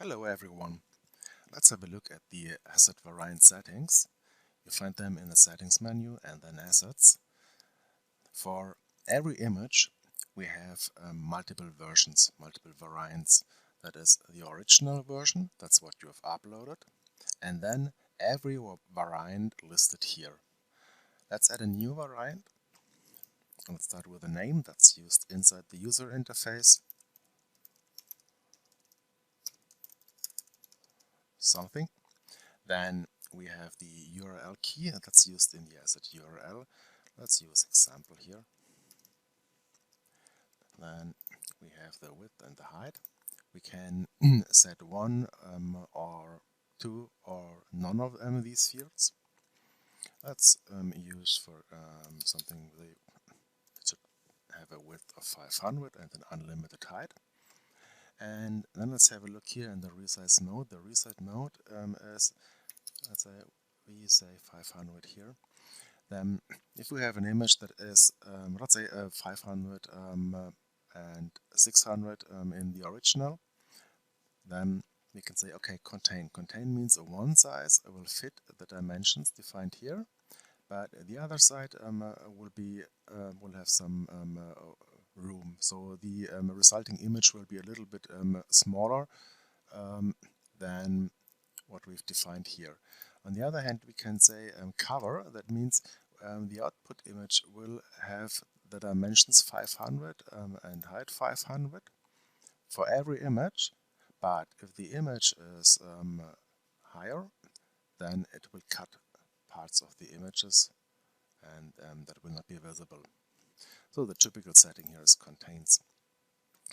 Hello everyone. Let's have a look at the asset variant settings. You find them in the settings menu and then assets. For every image we have multiple versions, multiple variants. That is the original version, that's what you have uploaded, and then every variant listed here. Let's add a new variant. Let's start with a name that's used inside the user interface. Something. Then we have the URL key that's used in the asset URL. Let's use example here. Then we have the width and the height. We can set one or two or none of these fields. Let's use for something with it should have a width of 500 and an unlimited height. And then let's have a look here in the resize mode. The resize mode is, let's say, we say 500 here. Then if we have an image that is, let's say 500 and 600 in the original, then we can say, okay, contain. Contain means a one size will fit the dimensions defined here, but the other side will have some room. So the resulting image will be a little bit smaller than what we've defined here. On the other hand, we can say cover. That means the output image will have the dimensions 500 and height 500 for every image, but if the image is higher, then it will cut parts of the images and that will not be visible. So the typical setting here is contains.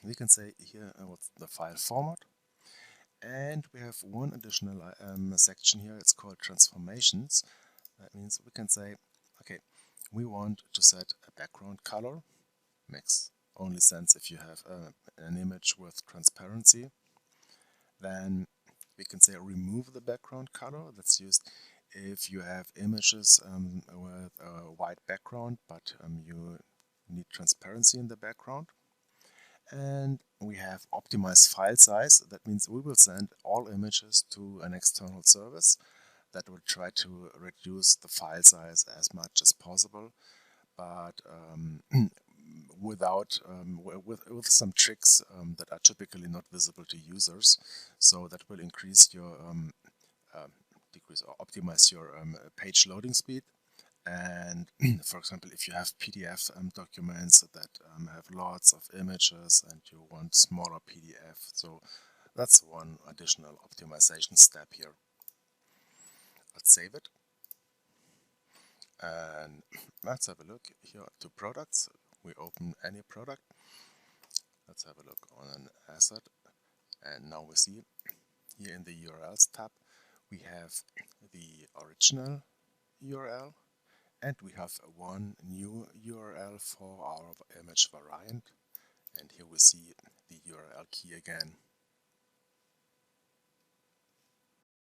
We can say here what's the file format. And we have one additional section here, it's called transformations. That means we can say, okay, we want to set a background color. Makes only sense if you have an image with transparency. Then we can say remove the background color. That's used if you have images with a white background, but you need transparency in the background. And we have optimized file size. That means we will send all images to an external service that will try to reduce the file size as much as possible, but with some tricks that are typically not visible to users. So that will increase your decrease or optimize your page loading speed. And for example, if you have PDF documents that have lots of images and you want smaller PDF, so that's one additional optimization step here. Let's save it. And let's have a look here to products. We open any product. Let's have a look on an asset. And now we see here in the URLs tab, we have the original URL. And we have one new URL for our image variant. And here we see the URL key again.